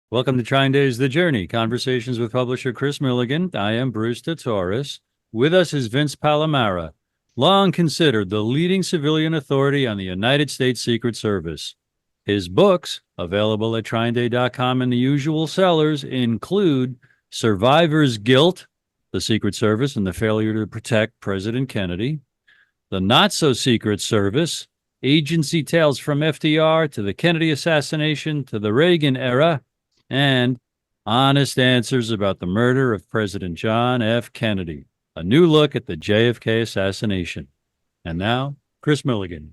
Welcome to TrineDay's The Journey, conversations with publisher Kris Millegan. I am Bruce DeTorres. With us is Vince Palamara, long considered the leading civilian authority on the United States Secret Service. His books, available at TrineDay.com and the usual sellers, include Survivor's Guilt, the Secret Service and the Failure to Protect President Kennedy, The Not-So-Secret Service, Agency Tales from FDR to the Kennedy assassination to the Reagan era, and Honest Answers about the Murder of President John F. Kennedy, a new look at the JFK assassination. And now, Kris Millegan.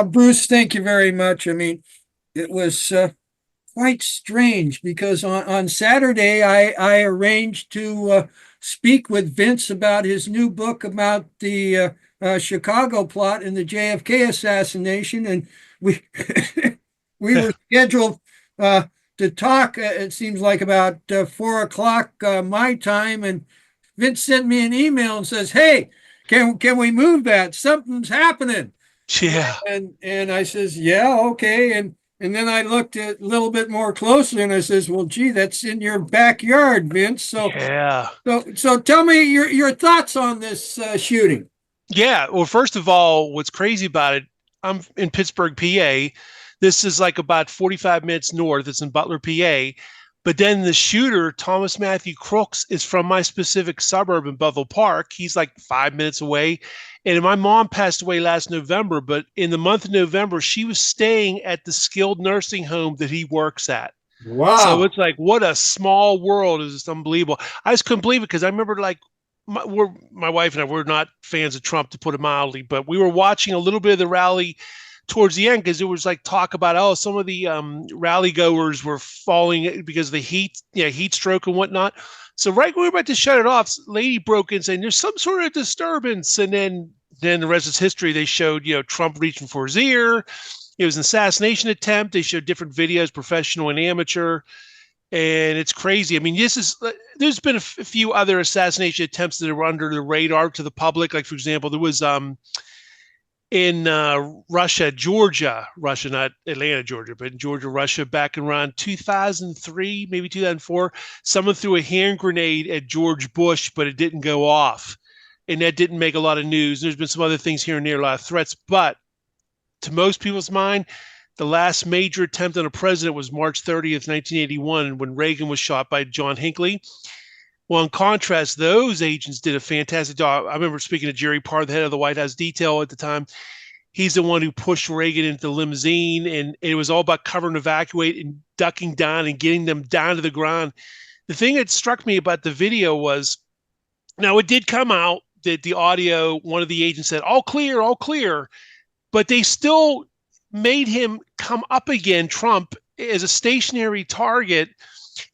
Bruce, thank you very much. I mean, it was quite strange because on Saturday I arranged to speak with Vince about his new book about the Chicago plot and the JFK assassination, and we we were scheduled to talk. It seems like about 4 o'clock my time, and Vince sent me an email and says, "Hey, can we move that? Something's happening." Yeah. And I says, "Yeah, okay." And then I looked at a little bit more closely and I says, "Well, gee, that's in your backyard, Vince." So Yeah. so tell me your thoughts on this shooting. Yeah. Well, first of all, what's crazy about it, I'm in Pittsburgh, PA. This is like about 45 minutes north. It's in Butler, PA. But then the shooter, Thomas Matthew Crooks, is from my specific suburb in Bethel Park. He's like 5 minutes away. And my mom passed away last November, but in the month of November, she was staying at the skilled nursing home that he works at. Wow. So it's like, what a small world. Is just unbelievable. I just couldn't believe it because I remember like my wife and I were not fans of Trump, to put it mildly, but we were watching a little bit of the rally towards the end because it was like talk about, oh, some of the rally goers were falling because of the heat stroke and whatnot. So right when we were about to shut it off, lady broke in saying there's some sort of disturbance. And then the rest is history. They showed, Trump reaching for his ear. It was an assassination attempt. They showed different videos, professional and amateur. And it's crazy. I mean, there's been a few other assassination attempts that were under the radar to the public. Like, for example, there was in Russia, not Atlanta, Georgia, but in Georgia, Russia, back in around 2003, maybe 2004, someone threw a hand grenade at George Bush, but it didn't go off. And that didn't make a lot of news. There's been some other things here and there, a lot of threats. But to most people's mind, the last major attempt on a president was March 30th, 1981, when Reagan was shot by John Hinckley. Well, in contrast, those agents did a fantastic job. I remember speaking to Jerry Parr, the head of the White House detail at the time. He's the one who pushed Reagan into the limousine, and it was all about cover and evacuate and ducking down and getting them down to the ground. The thing that struck me about the video was, now it did come out that the audio, one of the agents said, all clear, but they still made him come up again, Trump, as a stationary target,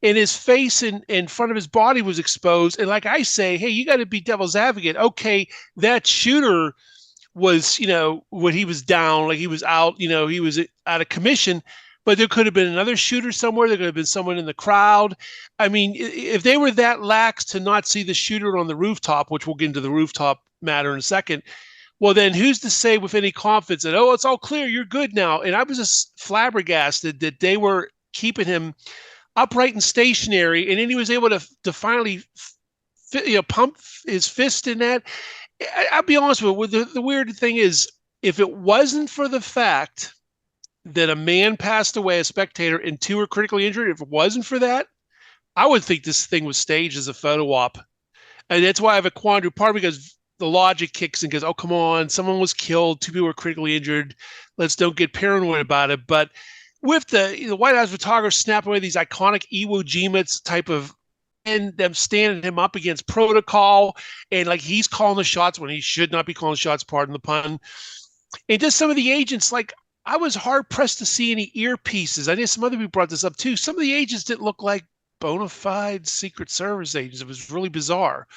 and his face in front of his body was exposed. And like I say, hey, you got to be devil's advocate. Okay, that shooter was, when he was down, like he was out, he was out of commission, but there could have been another shooter somewhere. There could have been someone in the crowd. I mean, if they were that lax to not see the shooter on the rooftop, which we'll get into the rooftop matter in a second, well, then who's to say with any confidence that, oh, it's all clear, you're good now? And I was just flabbergasted that they were keeping him upright and stationary, and then he was able to finally pump his fist in that. I'll be honest with you, the weird thing is, if it wasn't for the fact that a man passed away, a spectator, and two were critically injured, if it wasn't for that, I would think this thing was staged as a photo op. And that's why I have a quandary, part because the logic kicks in, because, oh, come on, someone was killed, two people were critically injured, let's don't get paranoid about it. But with the White House photographer snapping away these iconic Iwo Jima type of, and them standing him up against protocol, and like he's calling the shots when he should not be calling the shots, pardon the pun. And just some of the agents, like, I was hard pressed to see any earpieces. I know some other people brought this up too. Some of the agents didn't look like bona fide Secret Service agents. It was really bizarre.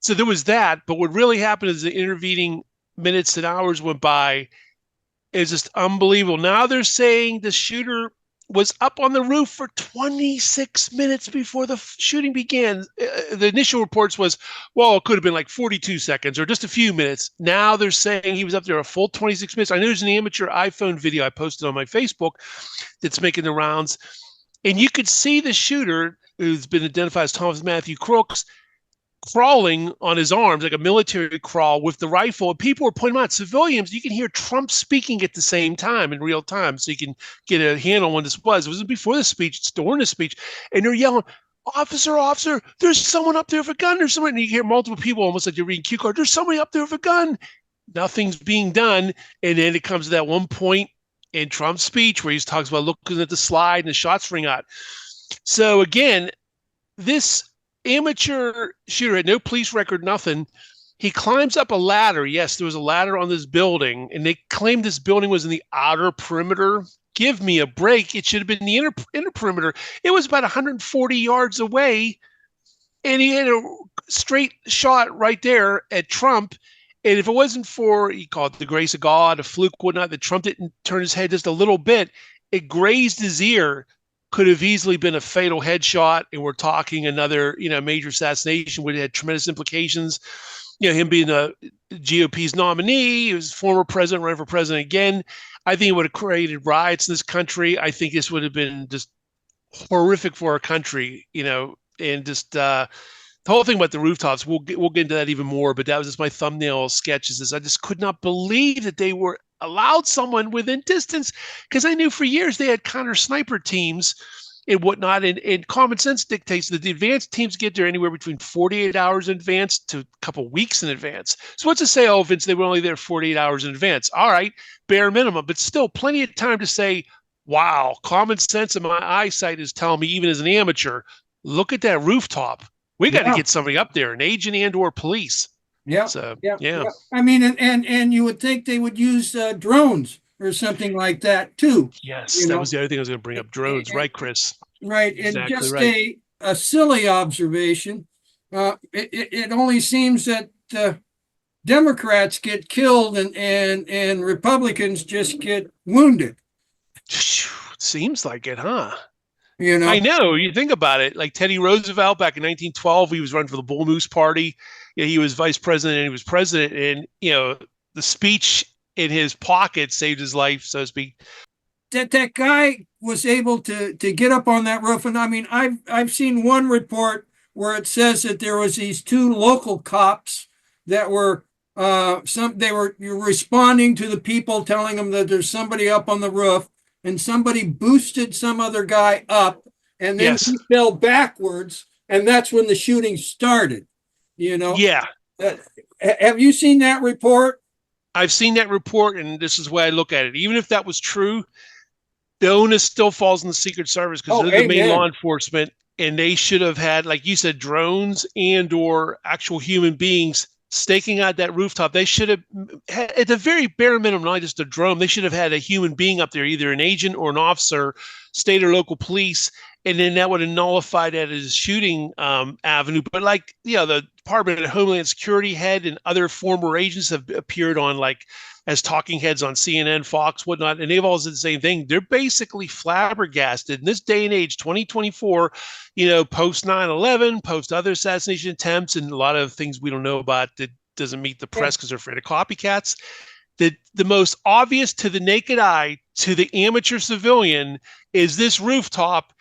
So there was that. But what really happened is the intervening minutes and hours went by. It's just unbelievable. Now they're saying the shooter was up on the roof for 26 minutes before the shooting began. The initial reports was, well, it could have been like 42 seconds or just a few minutes. Now they're saying he was up there a full 26 minutes. I know there's an amateur iPhone video I posted on my Facebook that's making the rounds. And you could see the shooter, who's been identified as Thomas Matthew Crooks, crawling on his arms like a military crawl with the rifle. And people were pointing out, civilians, you can hear Trump speaking at the same time in real time. So you can get a handle on when this was. It wasn't before the speech, it's during the speech. And they're yelling, officer, there's someone up there with a gun. There's someone. And you hear multiple people almost like you're reading cue cards. There's somebody up there with a gun. Nothing's being done. And then it comes to that one point in Trump's speech where he talks about looking at the slide and the shots ring out. So again, this amateur shooter had no police record, nothing. He climbs up a ladder. Yes, there was a ladder on this building, and they claimed this building was in the outer perimeter. Give me a break. It should have been the inner perimeter. It was about 140 yards away, and he had a straight shot right there at Trump. And if it wasn't for, he called it the grace of God, a fluke, whatnot, that Trump didn't turn his head just a little bit, it grazed his ear. Could have easily been a fatal headshot, and we're talking another, major assassination would have had tremendous implications. Him being the GOP's nominee, he was former president, running for president again. I think it would have created riots in this country. I think this would have been just horrific for our country, and just the whole thing about the rooftops. We'll get into that even more, but that was just my thumbnail sketches. I just could not believe that they were allowed someone within distance, because I knew for years they had counter sniper teams and whatnot, and common sense dictates that the advanced teams get there anywhere between 48 hours in advance to a couple weeks in advance. So what's to say, oh, Vince, they were only there 48 hours in advance? All right, bare minimum, but still plenty of time to say, wow, common sense and my eyesight is telling me, even as an amateur, look at that rooftop. We got to get somebody up there, an agent and or police. Yeah. So, yeah. I mean, and you would think they would use drones or something like that too. Yes, that was the other thing I was going to bring up. Drones, right, Kris? Right, and Exactly just right. a silly observation. It only seems that Democrats get killed and Republicans just get wounded. Seems like it, huh? I I know. You think about it, like Teddy Roosevelt back in 1912, he was running for the Bull Moose Party. He was vice president and he was president, and the speech in his pocket saved his life, so to speak. That guy was able to get up on that roof, and I mean, I've seen one report where it says that there was these two local cops that were they were responding to the people, telling them that there's somebody up on the roof, and somebody boosted some other guy up, and then he fell backwards, and that's when the shooting started. Yeah. Have you seen that report? I've seen that report, and this is the way I look at it. Even if that was true, the onus still falls on the Secret Service, because they're the main law enforcement, and they should have had, like you said, drones and or actual human beings staking out that rooftop. They should have, at the very bare minimum, not just a drone, they should have had a human being up there, either an agent or an officer, state or local police, and then that would have nullified that as a shooting avenue. But like, the Department of Homeland Security head and other former agents have appeared on as talking heads on CNN, Fox, whatnot, and they've all said the same thing. They're basically flabbergasted in this day and age, 2024, post 9/11, post other assassination attempts, and a lot of things we don't know about that doesn't meet the press because they're afraid of copycats. The most obvious to the naked eye, to the amateur civilian, is this rooftop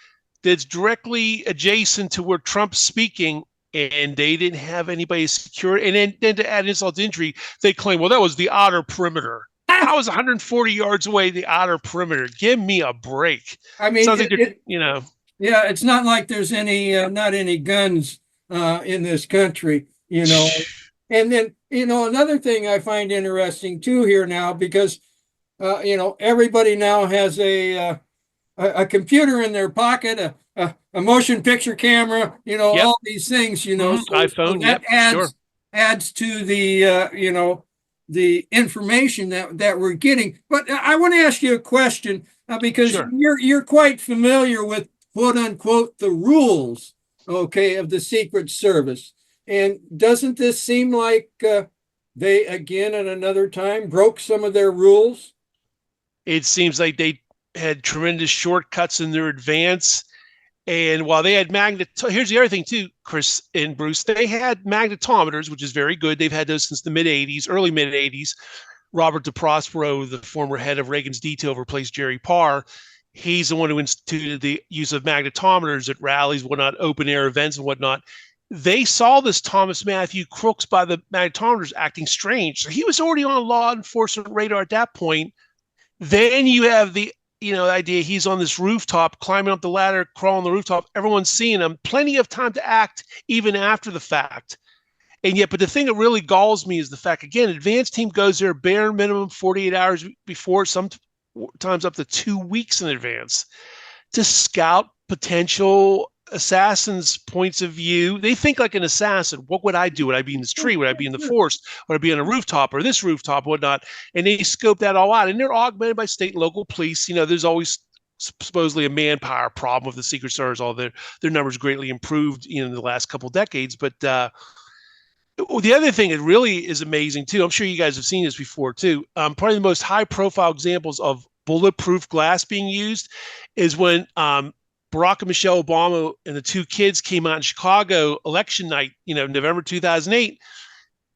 that's directly adjacent to where Trump's speaking, and they didn't have anybody secure. And then to add insult to injury, they claim, well, that was the outer perimeter. I was 140 yards away, the outer perimeter. Give me a break. I mean, sounds like yeah, it's not like there's not any guns in this country, And then, another thing I find interesting too here now, because, everybody now has a computer in their pocket, a motion picture camera, all these things, so iPhone, that adds to the, the information that we're getting. But I want to ask you a question, because you're quite familiar with, quote unquote, the rules, of the Secret Service. And doesn't this seem like they, again, at another time, broke some of their rules? It seems like they had tremendous shortcuts in their advance. And while they had here's the other thing too, Kris and Bruce, they had magnetometers, which is very good. They've had those since the early mid 80s. Robert DeProspero, the former head of Reagan's detail, replaced Jerry Parr. He's the one who instituted the use of magnetometers at rallies, whatnot, open air events and whatnot. They saw this Thomas Matthew Crooks by the magnetometers acting strange. So he was already on law enforcement radar at that point. Then you have the idea he's on this rooftop, climbing up the ladder, crawling the rooftop. Everyone's seeing him. Plenty of time to act even after the fact. And yet, but the thing that really galls me is the fact, again, advance team goes there bare minimum 48 hours before, sometimes up to 2 weeks in advance, to scout potential assassins' points of view. They think like an assassin. What would I do? Would I be in this tree? Would I be in the forest? Would I be on a rooftop or this rooftop, whatnot? And they scope that all out. And they're augmented by state and local police. There's always supposedly a manpower problem with the Secret Service. All their numbers greatly improved in the last couple of decades. But the other thing that really is amazing too, I'm sure you guys have seen this before too. Probably the most high-profile examples of bulletproof glass being used is when Barack and Michelle Obama and the two kids came out in Chicago election night, November 2008,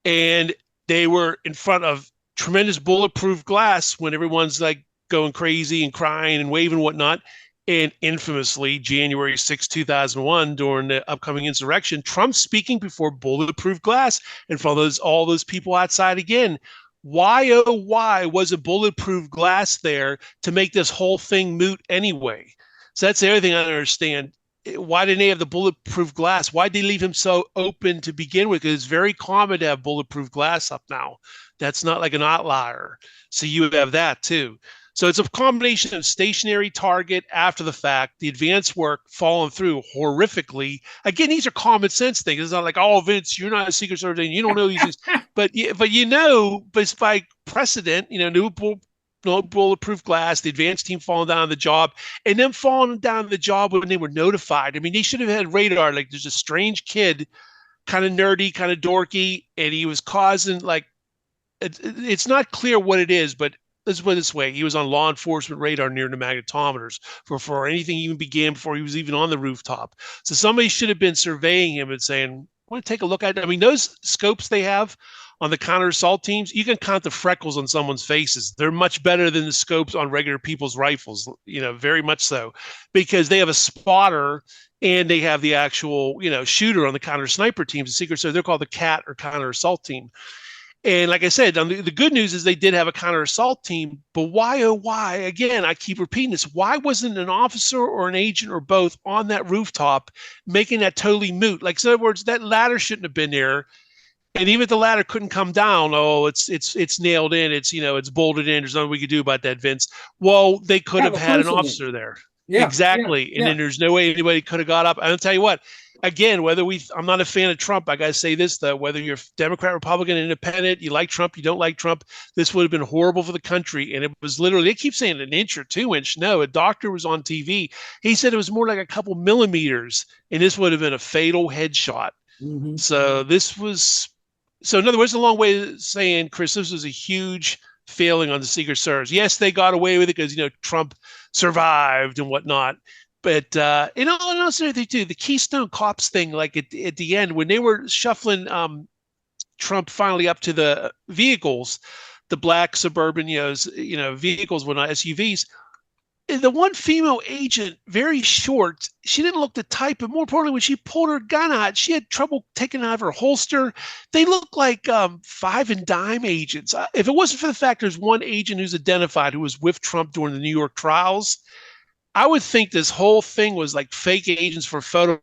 and they were in front of tremendous bulletproof glass when everyone's like going crazy and crying and waving and whatnot. And infamously, January 6, 2001, during the upcoming insurrection, Trump speaking before bulletproof glass in front of all those people outside again. Why, oh, why was a bulletproof glass there to make this whole thing moot anyway? So that's the other thing I don't understand. Why didn't they have the bulletproof glass? Why did they leave him so open to begin with? Because it's very common to have bulletproof glass up now. That's not like an outlier. So you have that too. So it's a combination of stationary target after the fact, the advanced work falling through horrifically. Again, these are common sense things. It's not like, oh, Vince, you're not a Secret Service and you don't know these things. But it's by precedent, no bulletproof glass, the advanced team falling down on the job, and them falling down on the job when they were notified. I mean, they should have had radar. Like, there's a strange kid, kind of nerdy, kind of dorky, and he was causing, like, it's not clear what it is, but let's put it this way. He was on law enforcement radar near the magnetometers before anything even began, before he was even on the rooftop. So somebody should have been surveying him and saying, I want to take a look at it. I mean, those scopes they have on the counter assault teams, you can count the freckles on someone's faces. They're much better than the scopes on regular people's rifles, very much so, because they have a spotter and they have the actual, shooter on the counter sniper teams. The Secret Service, they're called the CAT or counter assault team. And like I said, the good news is they did have a counter assault team, but why, oh, why? Again, I keep repeating this. Why wasn't an officer or an agent or both on that rooftop making that totally moot? Like, in other words, that ladder shouldn't have been there. And even if the ladder couldn't come down, it's nailed in. It's bolted in. There's nothing we could do about that, Vince. Well, they could have had an officer there. Yeah, exactly. Yeah, and then there's no way anybody could have got up. I'll tell you what, again, I'm not a fan of Trump. I got to say this, though, whether you're Democrat, Republican, Independent, you like Trump, you don't like Trump, this would have been horrible for the country. And it was literally, they keep saying 1 inch or 2 inch. No, a doctor was on TV. He said it was more like a couple millimeters, and this would have been a fatal headshot. Mm-hmm. So in other words, a long way of saying, Kris, this was a huge failing on the Secret Service. Yes, they got away with it because, Trump survived and whatnot. But in all honesty, too, the Keystone Cops thing, like at the end, when they were shuffling Trump finally up to the vehicles, the black suburban, vehicles, whatnot, SUVs, the one female agent, very short, she didn't look the type, but more importantly, when she pulled her gun out, she had trouble taking it out of her holster. They look like five and dime agents. If it wasn't for the fact there's one agent who's identified who was with Trump during the New York trials, I would think this whole thing was like fake agents for photo.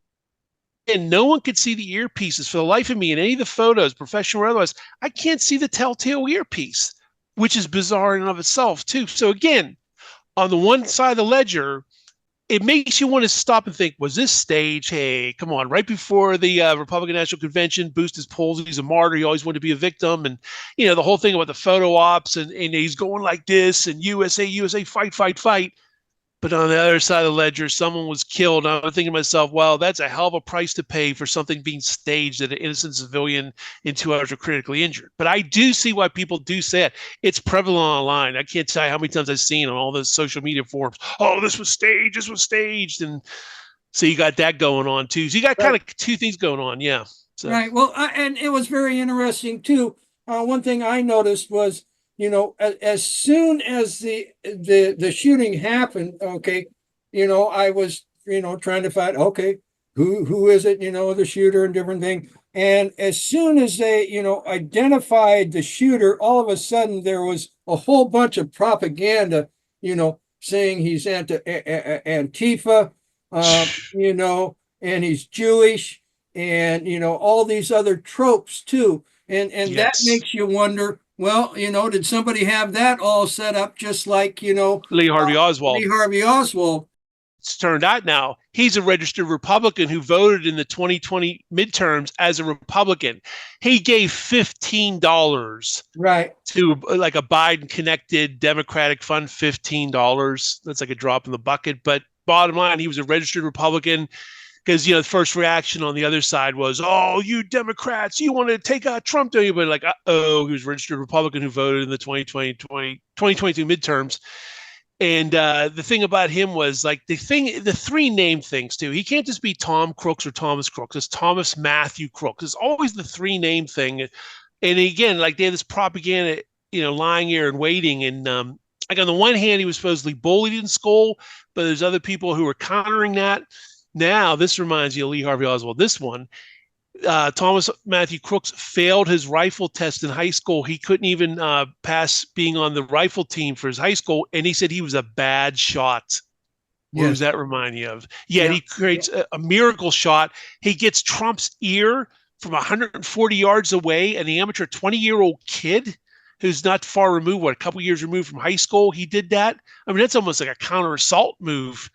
And no one could see the earpieces for the life of me in any of the photos, professional or otherwise. I can't see the telltale earpiece, which is bizarre in and of itself, too. So again, on the one side of the ledger, it makes you want to stop and think, was this staged? Hey, come on. Right before the Republican National Convention, boost his polls. He's a martyr. He always wanted to be a victim. And, the whole thing about the photo ops and he's going like this and USA, fight, fight, fight. But on the other side of the ledger, someone was killed. And I'm thinking to myself, well, that's a hell of a price to pay for something being staged that an innocent civilian in 2 hours are critically injured. But I do see why people do say it. It's prevalent online. I can't tell you how many times I've seen on all those social media forums, oh, this was staged. And so you got that going on, too. So you got kind of two things going on, yeah. So. Right. Well, and it was very interesting, too. One thing I noticed was as soon as the shooting happened, okay, I was, trying to find, okay, who is it, the shooter and different thing. And as soon as they, identified the shooter, all of a sudden there was a whole bunch of propaganda, saying he's Antifa, and he's Jewish, and all these other tropes too. And that Yes. makes you wonder, well, did somebody have that all set up just like, Lee Harvey Oswald. Lee Harvey Oswald? It's turned out now he's a registered Republican who voted in the 2020 midterms as a Republican. He gave $15 Right. to like a Biden connected Democratic fund, $15. That's like a drop in the bucket. But bottom line, he was a registered Republican because, the first reaction on the other side was, oh, you Democrats, you want to take out Trump, don't you? But like, he was a registered Republican who voted in the 2022 midterms. And the thing about him was like the three name things too. He can't just be Tom Crooks or Thomas Crooks. It's Thomas Matthew Crooks. It's always the three name thing. And again, like they had this propaganda, lying here and waiting. And like on the one hand, he was supposedly bullied in school, but there's other people who are countering that. Now, this reminds you of Lee Harvey Oswald. This one, Thomas Matthew Crooks failed his rifle test in high school. He couldn't even pass being on the rifle team for his high school, and he said he was a bad shot. What does that remind you of? Yet he creates a miracle shot. He gets Trump's ear from 140 yards away, and the amateur 20-year-old kid who's not far removed, a couple years removed from high school, he did that. I mean, that's almost like a counter assault move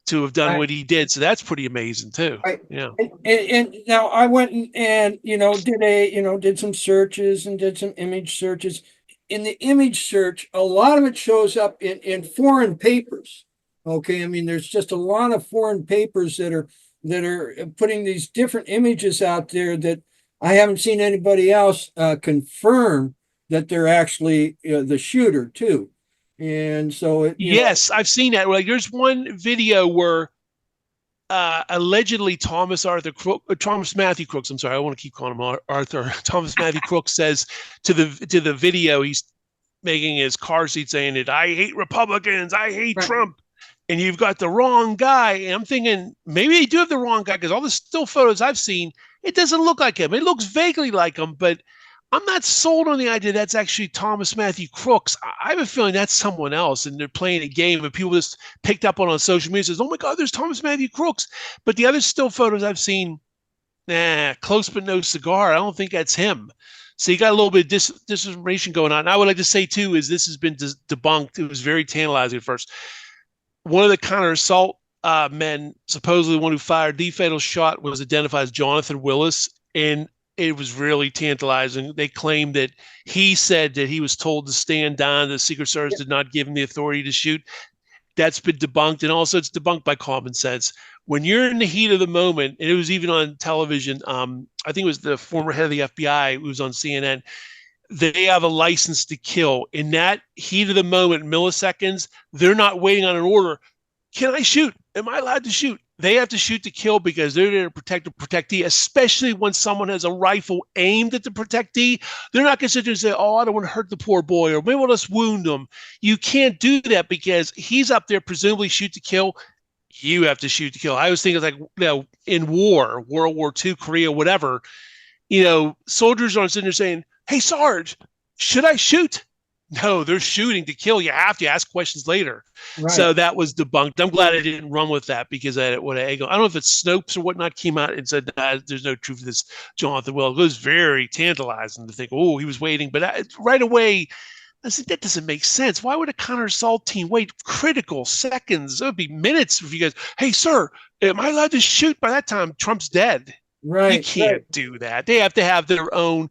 to have done what he did. So that's pretty amazing too. Right. Yeah. And now I went and did some searches and did some image searches. In the image search, a lot of it shows up in foreign papers. Okay. I mean, there's just a lot of foreign papers that are putting these different images out there that I haven't seen anybody else confirm that they're actually the shooter too. And so yes, I've seen that. Like, there's one video where allegedly Thomas Matthew Crooks. I'm sorry, I want to keep calling him Arthur. Thomas Matthew Crooks says to the video, he's making his car seat saying that I hate Republicans, I hate Trump, and you've got the wrong guy. And I'm thinking maybe they do have the wrong guy because all the still photos I've seen, it doesn't look like him. It looks vaguely like him, but I'm not sold on the idea that's actually Thomas Matthew Crooks. I have a feeling that's someone else, and they're playing a game, and people just picked up on social media says, "Oh my God, there's Thomas Matthew Crooks." But the other still photos I've seen, close but no cigar. I don't think that's him. So you got a little bit of disinformation going on. And I would like to say too is this has been debunked. It was very tantalizing at first. One of the counter assault men, supposedly the one who fired the fatal shot, was identified as Jonathan Willis, and it was really tantalizing. They claimed that he said that he was told to stand down. The Secret Service did not give him the authority to shoot. That's been debunked. And also it's debunked by common sense. When you're in the heat of the moment, and it was even on television, I think it was the former head of the FBI who was on CNN, they have a license to kill. In that heat of the moment, milliseconds, they're not waiting on an order. Can I shoot? Am I allowed to shoot? They have to shoot to kill because they're there to protect the protectee, especially when someone has a rifle aimed at the protectee. They're not going to sit there and say, oh, I don't want to hurt the poor boy, or maybe we'll just wound him. You can't do that because he's up there presumably shoot to kill. You have to shoot to kill. I was thinking like, in war, World War II, Korea, whatever, soldiers aren't sitting there saying, hey, Sarge, should I shoot? No, they're shooting to kill. You have to ask questions later. Right. So that was debunked. I'm glad I didn't run with that because I don't know if it's Snopes or whatnot came out and said, there's no truth to this Jonathan Will. It was very tantalizing to think, oh, he was waiting. But right away, I said, that doesn't make sense. Why would a counter assault team wait critical seconds? It would be minutes if you guys, hey, sir, am I allowed to shoot? By that time, Trump's dead. Right. You can't do that. They have to have their own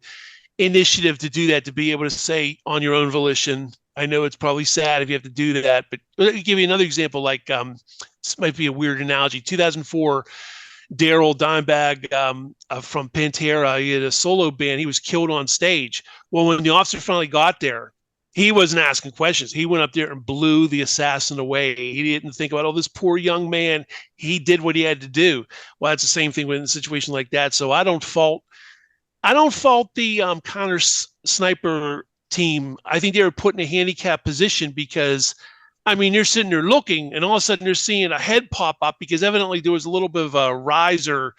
initiative to do that, to be able to say on your own volition. I know it's probably sad if you have to do that, but let me give you another example. Like this might be a weird analogy. 2004, Daryl Dimebag from Pantera, he had a solo band. He was killed on stage. Well, when the officer finally got there, he wasn't asking questions. He went up there and blew the assassin away. He didn't think about, this poor young man. He did what he had to do. Well, it's the same thing in a situation like that. So I don't fault the counter sniper team, I think they were put in a handicapped position because, I mean, they're sitting there looking, and all of a sudden they're seeing a head pop up because evidently there was a little bit of a riser,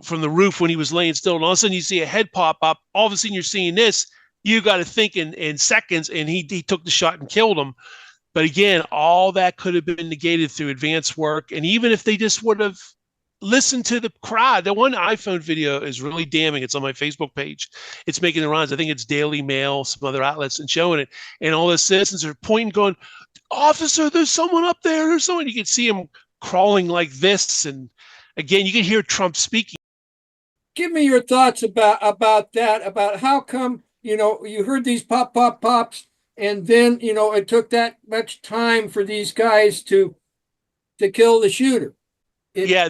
from the roof when he was laying still. And all of a sudden you see a head pop up. All of a sudden you're seeing this. You got to think in seconds, and he took the shot and killed him. But again, all that could have been negated through advanced work. And even if they just would have listened to the crowd, the one iPhone video is really damning. It's on my Facebook page. It's making the rounds. I think it's Daily Mail, some other outlets, and showing it. And all the citizens are pointing, going, "Officer, there's someone up there. There's someone." You can see him crawling like this. And again, you can hear Trump speaking. Give me your thoughts about that, about how come, you heard these pops, and then, it took that much time for these guys to kill the shooter. I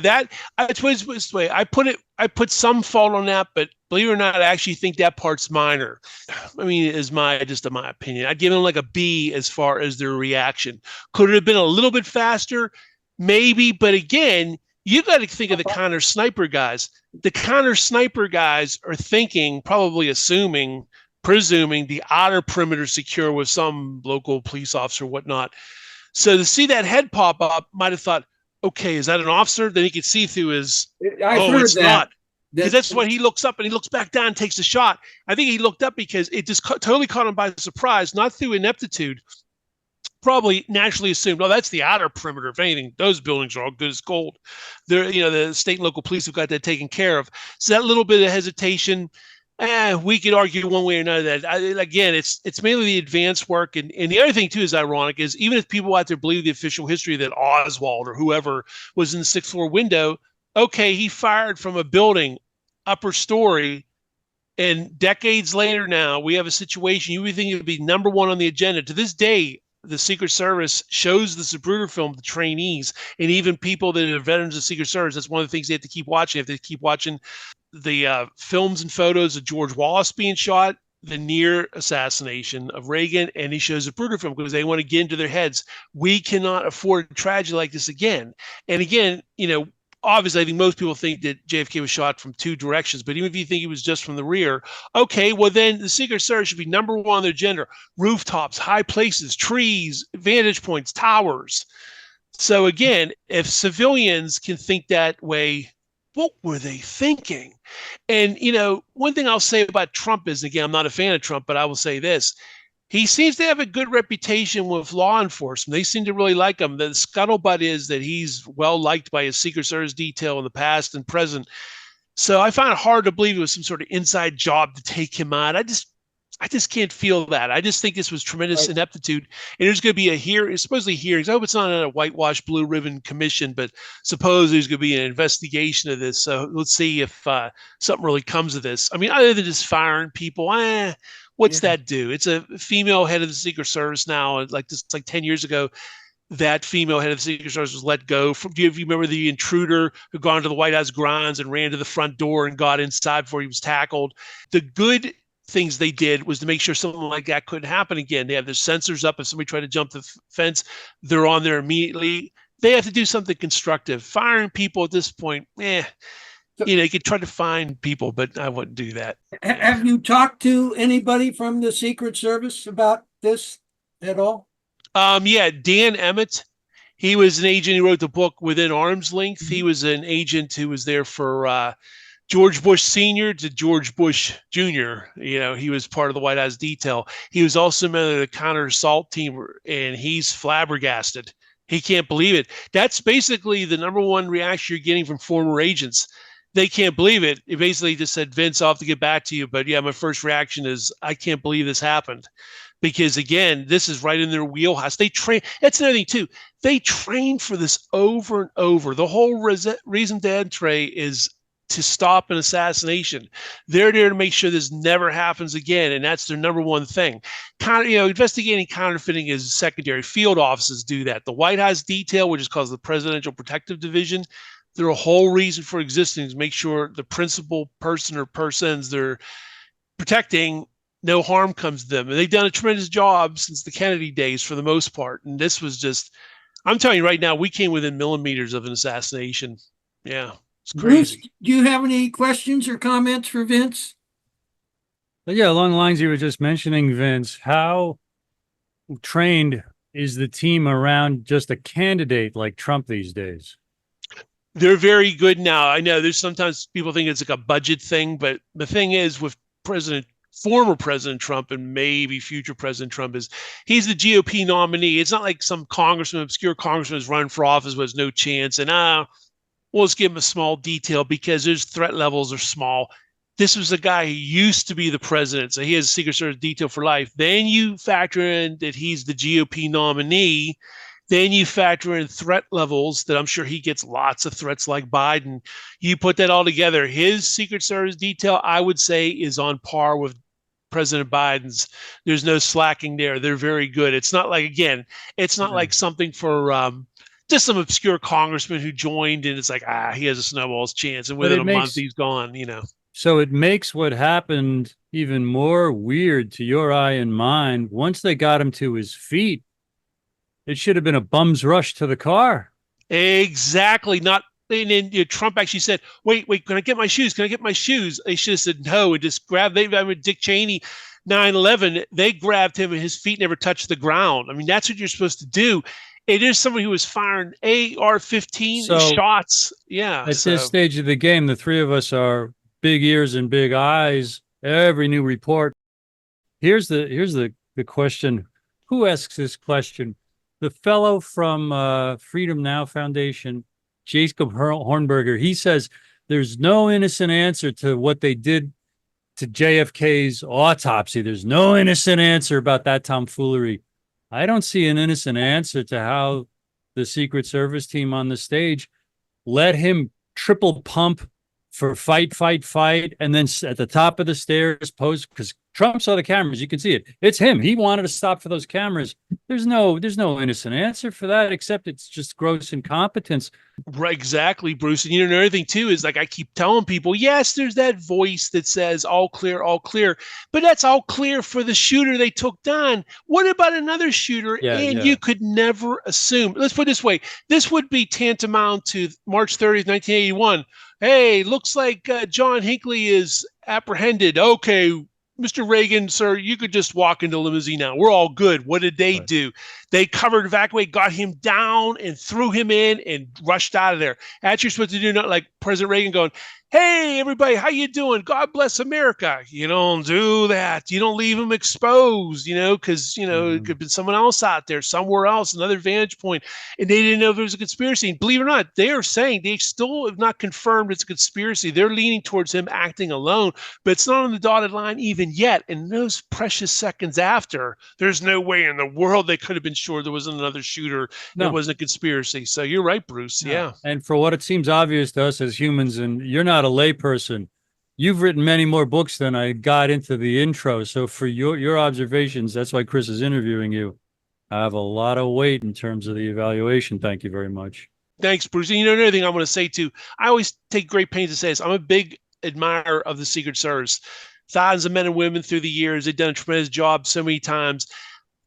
put it this way. I put some fault on that, but believe it or not, I actually think that part's minor. I mean, is my opinion. I'd give them like a B as far as their reaction. Could it have been a little bit faster? Maybe, but again, you got to think of the counter sniper guys. The counter sniper guys are thinking, probably presuming the outer perimeter secure with some local police officer or whatnot. So to see that head pop up, might have thought, okay, is that an officer? Then he could see through his, it's not. Because that's when he looks up and he looks back down and takes a shot. I think he looked up because it just totally caught him by surprise, not through ineptitude. Probably naturally assumed, oh, that's the outer perimeter. If anything, those buildings are all good as gold. They're, the state and local police have got that taken care of. So that little bit of hesitation, we could argue one way or another. That again, it's mainly the advanced work, and the other thing too is ironic is even if people out there believe the official history that Oswald or whoever was in the 6th floor window, okay, he fired from a building, upper story. And decades later now, we have a situation you would think it would be number one on the agenda. To this day, the Secret Service shows the Zapruder film, the trainees, and even people that are veterans of Secret Service. That's one of the things they have to keep watching. They have to keep watching the films and photos of George Wallace being shot, the near assassination of Reagan, and he shows a Zapruder film because they want to get into their heads. We cannot afford a tragedy like this again. And again, obviously, I think most people think that JFK was shot from two directions, but even if you think he was just from the rear, okay, well, then the Secret Service should be number one on their agenda. Rooftops, high places, trees, vantage points, towers. So again, if civilians can think that way, what were they thinking? And, one thing I'll say about Trump is, again, I'm not a fan of Trump, but I will say this. He seems to have a good reputation with law enforcement. They seem to really like him. The scuttlebutt is that he's well liked by his Secret Service detail in the past and present. So I find it hard to believe it was some sort of inside job to take him out. I just can't feel that. I just think this was tremendous ineptitude. And there's going to be supposedly hearings. I hope it's not a whitewashed blue ribbon commission, but suppose there's going to be an investigation of this. So let's see if something really comes of this. I mean, other than just firing people, what's that do? It's a female head of the Secret Service now. Like 10 years ago, that female head of the Secret Service was let go. Do you remember the intruder who gone to the White House grounds and ran to the front door and got inside before he was tackled? The good things they did was to make sure something like that couldn't happen again. They have their sensors up. If somebody tried to jump the fence, they're on there immediately. They have to do something constructive. Firing people at this point, you could try to find people, but I wouldn't do that. Have you talked to anybody from the Secret Service about this at all? Dan Emmett. He was an agent who wrote the book Within Arm's Length. Mm-hmm. He was an agent who was there for George Bush Sr. to George Bush Jr. He was part of the White House detail. He was also a member of the counter assault team, and he's flabbergasted. He can't believe it. That's basically the number one reaction you're getting from former agents. They can't believe it. It basically just said, Vince, I'll have to get back to you. But yeah, my first reaction is, I can't believe this happened. Because again, this is right in their wheelhouse. They train. That's another thing too. They train for this over and over. The whole reason d'entrée is to stop an assassination. They're there to make sure this never happens again. And that's their number one thing. Investigating counterfeiting is secondary. Field offices do that. The White House detail, which is called the Presidential Protective Division, their whole reason for existing is make sure the principal person or persons they're protecting, no harm comes to them. And they've done a tremendous job since the Kennedy days for the most part. And this was just, I'm telling you right now, we came within millimeters of an assassination. Yeah, it's crazy. Bruce, do you have any questions or comments for Vince? But yeah, along the lines you were just mentioning, Vince, how trained is the team around just a candidate like Trump these days? They're very good now. I know there's sometimes people think it's like a budget thing, but the thing is with former President Trump and maybe future President Trump is he's the GOP nominee. It's not like some congressman, obscure congressman is running for office with no chance. And we'll just give him a small detail because his threat levels are small. This was a guy who used to be the president, so he has a Secret Service detail for life. Then you factor in that he's the GOP nominee. Then you factor in threat levels that I'm sure he gets lots of threats like Biden. You put that all together. His Secret Service detail, I would say, is on par with President Biden's. There's no slacking there. They're very good. It's not like, again, it's not like something for just some obscure congressman who joined and it's like, he has a snowball's chance. And within a month, he's gone, So it makes what happened even more weird to your eye and mine. Once they got him to his feet, it should have been a bum's rush to the car. Exactly. Not. And then Trump actually said, wait, can I get my shoes? Can I get my shoes? They should have said no and just grabbed. I mean, Dick Cheney, 9/11, they grabbed him and his feet never touched the ground. I mean, that's what you're supposed to do. It is somebody who was firing AR-15 shots. Yeah. At this stage of the game, the three of us are big ears and big eyes. Every new report. Here's the question. Who asks this question? The fellow from Freedom Now Foundation, Jacob Hornberger, he says there's no innocent answer to what they did to JFK's autopsy. There's no innocent answer about that tomfoolery. I don't see an innocent answer to how the Secret Service team on the stage let him triple pump for fight, and then at the top of the stairs pose, because Trump saw the cameras. You can see it. It's him. He wanted to stop for those cameras. There's no innocent answer for that, except it's just gross incompetence. Right, exactly, Bruce. And another thing too is like I keep telling people, yes, there's that voice that says all clear, but that's all clear for the shooter they took down. What about another shooter? You could never assume. Let's put it this way: this would be tantamount to March 30th, 1981. Hey, looks like John Hinckley is apprehended. Okay, Mr. Reagan, sir, you could just walk into the limousine now. We're all good. What did they do? They covered, evacuate, got him down and threw him in and rushed out of there. That's what you're supposed to do, not like President Reagan going, hey, everybody, how you doing? God bless America. You don't do that. You don't leave them exposed, because, it could have been someone else out there, somewhere else, another vantage point, and they didn't know if it was a conspiracy. And believe it or not, they are saying they still have not confirmed it's a conspiracy. They're leaning towards him acting alone, but it's not on the dotted line even yet. And those precious seconds after, there's no way in the world they could have been sure there wasn't another shooter. No. It wasn't a conspiracy. So you're right, Bruce. No. Yeah. And for what it seems obvious to us as humans, and you're not a layperson, you've written many more books than I got into the intro. So for your observations, that's why Kris is interviewing you. I have a lot of weight in terms of the evaluation. Thank you very much. Thanks, Bruce. And another thing I want to say too, I always take great pains to say this. I'm a big admirer of the Secret Service. Thousands of men and women through the years, they've done a tremendous job so many times.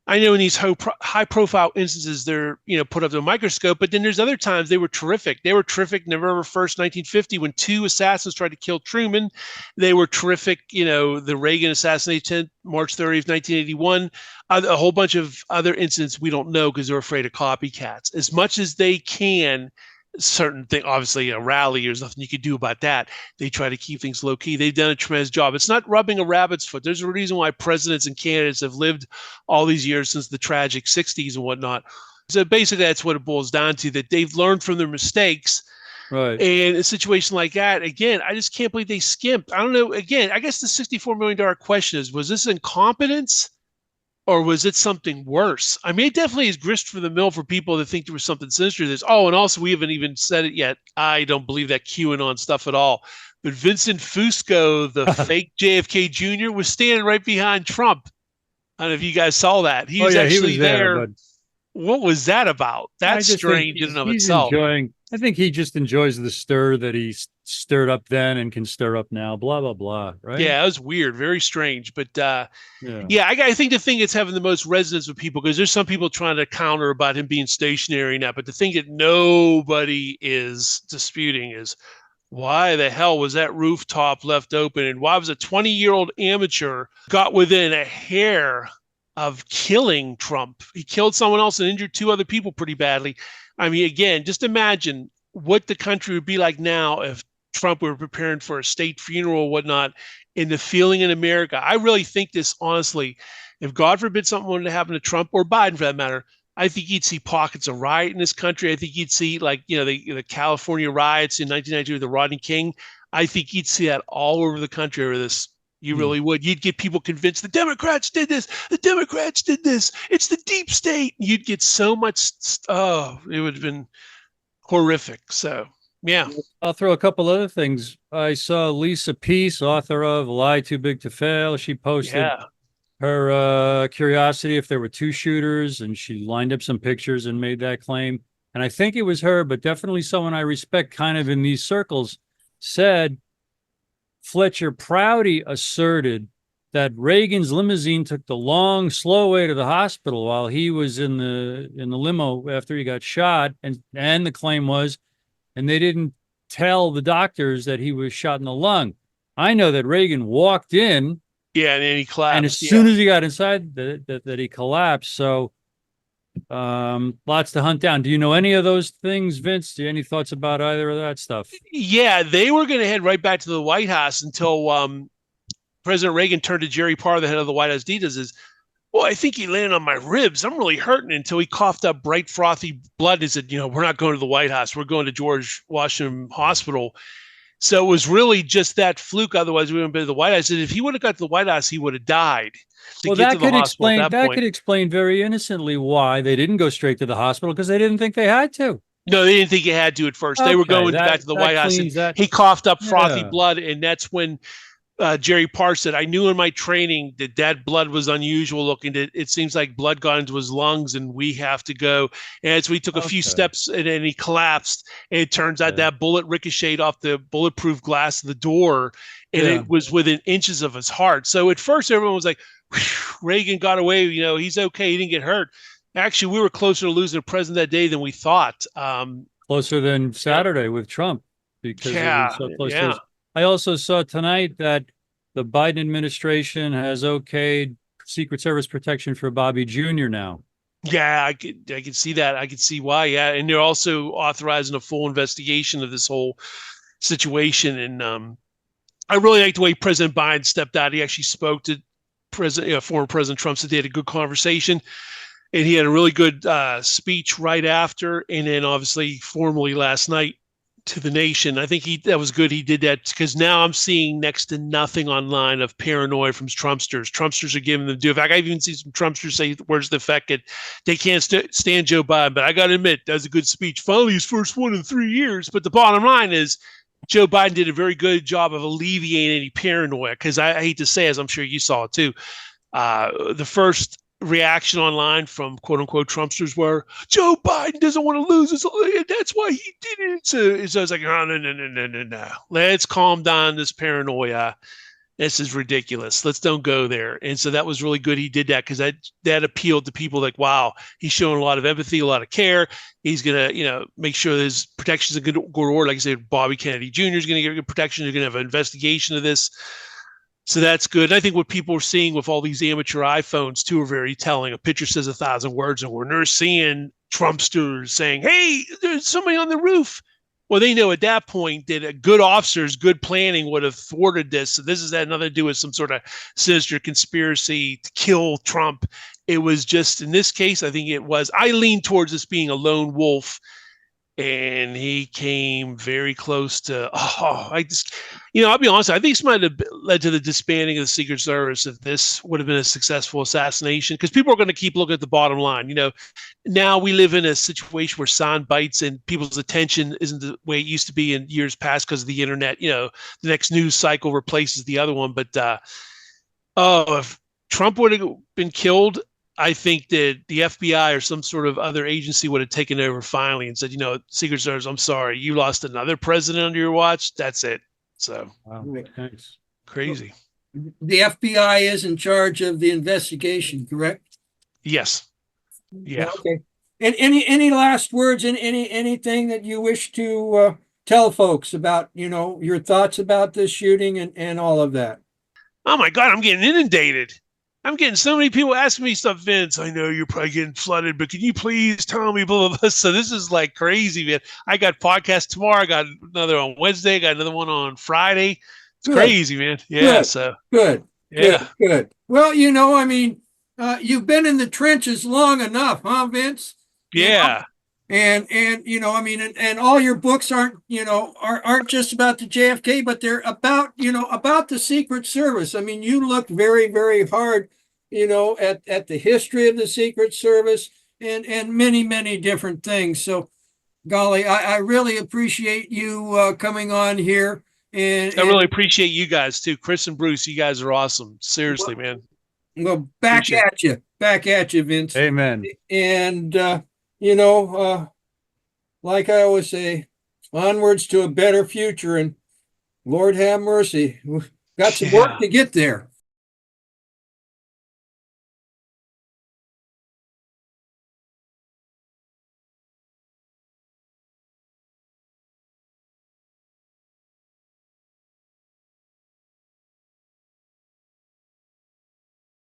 I know in these high-profile instances, they're put up to a microscope, but then there's other times they were terrific. They were terrific November 1st, 1950, when two assassins tried to kill Truman. They were terrific, the Reagan assassination, March 30th, 1981. A whole bunch of other incidents we don't know because they're afraid of copycats. As much as they can, certain thing, obviously a rally, there's nothing you could do about that. They try to keep things low key. They've done a tremendous job. It's not rubbing a rabbit's foot. There's a reason why presidents and candidates have lived all these years since the tragic 60s and whatnot. So basically that's what it boils down to, that they've learned from their mistakes. Right. And a situation like that, again, I just can't believe they skimped. I don't know. Again, I guess the $64 million question is, was this incompetence? Or was it something worse? I mean, it definitely is grist for the mill for people that think there was something sinister to this. Oh, and also we haven't even said it yet. I don't believe that QAnon stuff at all. But Vincent Fusco, the fake JFK Jr., was standing right behind Trump. I don't know if you guys saw that. He was actually there. But what was that about? That's strange in and of itself. I think he just enjoys the stir that he stirred up then and can stir up now, blah, blah, blah, right? Yeah, it was weird, very strange. But I think the thing that's having the most resonance with people, because there's some people trying to counter about him being stationary now, but the thing that nobody is disputing is why the hell was that rooftop left open? And why was a 20-year-old amateur got within a hair of killing Trump? He killed someone else and injured two other people pretty badly. I mean, again, just imagine what the country would be like now if Trump were preparing for a state funeral or whatnot, and the feeling in America. I really think this, honestly, if God forbid something wanted to happen to Trump or Biden for that matter, I think you'd see pockets of riot in this country. I think you'd see, like, the California riots in 1992 with the Rodney King. I think you'd see that all over the country over this. You really would. You'd get people convinced the Democrats did this. The Democrats did this. It's the deep state. You'd get so much. Oh, it would have been horrific. So, yeah. I'll throw a couple other things. I saw Lisa Peace, author of Lie Too Big to Fail. She posted her curiosity if there were two shooters, and she lined up some pictures and made that claim. And I think it was her, but definitely someone I respect kind of in these circles, said Fletcher Prouty asserted that Reagan's limousine took the long, slow way to the hospital while he was in the limo after he got shot. And the claim was, and they didn't tell the doctors that he was shot in the lung. I know that Reagan walked in. Yeah, and then he collapsed. And as soon as he got inside, that he collapsed. So lots to hunt down. Do you know any of those things, Vince? Do you have any thoughts about either of that stuff? Yeah, they were going to head right back to the White House until President Reagan turned to Jerry Parr, the head of the White House details, is, well, I think he landed on my ribs. I'm really hurting, until he coughed up bright, frothy blood and said, we're not going to the White House. We're going to George Washington Hospital. So it was really just that fluke. Otherwise, we wouldn't have been to the White House. And if he would have got to the White House, he would have died. Well, that could explain very innocently why they didn't go straight to the hospital, because they didn't think they had to. No, they didn't think he had to at first. They were going back to the White House. And he coughed up frothy blood, and that's when Jerry Parr said, I knew in my training that blood was unusual looking. It seems like blood got into his lungs, and we have to go. And so we took a few steps, and then he collapsed. And it turns out that bullet ricocheted off the bulletproof glass of the door, and it was within inches of his heart. So at first, everyone was like, Reagan got away. He's okay. He didn't get hurt. Actually, we were closer to losing a president that day than we thought. Closer than Saturday with Trump, because it was so close. I also saw tonight that the Biden administration has okayed Secret Service protection for Bobby Jr. now. Yeah, I could see that. I could see why. Yeah, and they're also authorizing a full investigation of this whole situation. And I really like the way President Biden stepped out. He actually spoke to former President Trump, said they had a good conversation, and he had a really good speech right after, and then obviously formally last night to the nation. I think that was good. He did that, because now I'm seeing next to nothing online of paranoia from Trumpsters. Trumpsters are giving them due. In fact, I've even seen some Trumpsters say, where's the effect that they can't stand Joe Biden. But I got to admit, that was a good speech. Finally, his first one in 3 years. But the bottom line is, Joe Biden did a very good job of alleviating any paranoia, because I hate to say, as I'm sure you saw it too, the first reaction online from quote unquote Trumpsters were, Joe Biden doesn't want to lose. That's why he did it. So I was like, no. Let's calm down this paranoia. This is ridiculous. Let's don't go there. And so that was really good. He did that, because that appealed to people like, wow, he's showing a lot of empathy, a lot of care. He's going to, make sure his protections are good order. Like I said, Bobby Kennedy Jr. is going to get good protection. They're going to have an investigation of this. So that's good. And I think what people are seeing with all these amateur iPhones too are very telling. A picture says 1,000 words, and we're seeing Trumpsters saying, hey, there's somebody on the roof. Well, they know at that point that good officers, good planning would have thwarted this. So this had nothing to do with some sort of sinister conspiracy to kill Trump. It was just, in this case, I think I lean towards this being a lone wolf. And he came very close to, I'll be honest, I think this might have led to the disbanding of the Secret Service if this would have been a successful assassination, because people are going to keep looking at the bottom line. Now we live in a situation where sound bites and people's attention isn't the way it used to be in years past because of the internet. The next news cycle replaces the other one. But if Trump would have been killed, I think that the FBI or some sort of other agency would have taken over finally and said, Secret Service, I'm sorry, you lost another president under your watch. That's it. So, wow, thanks. Crazy. The FBI is in charge of the investigation, correct? Yes. Yeah. Okay. And any last words and anything that you wish to tell folks about, your thoughts about this shooting and all of that. Oh my God, I'm getting inundated. I'm getting so many people asking me stuff, Vince. I know you're probably getting flooded, but can you please tell me, blah, blah, blah. So this is like crazy, man. I got podcasts tomorrow. I got another on Wednesday. I got another one on Friday. It's Good, crazy, man. Yeah. good, So, good, yeah. good. Well, you've been in the trenches long enough, huh, Vince? Yeah. And all your books aren't just about the JFK, but they're about the Secret Service. I mean, you look very, very hard, at the history of the Secret Service and many, many different things. So, golly, I really appreciate you coming on here. I really And appreciate you guys too. Kris and Bruce, you guys are awesome. Seriously, man. well, Appreciate it. back at you, Vince. Amen. And like I always say, onwards to a better future. And Lord have mercy, we've got some work to get there.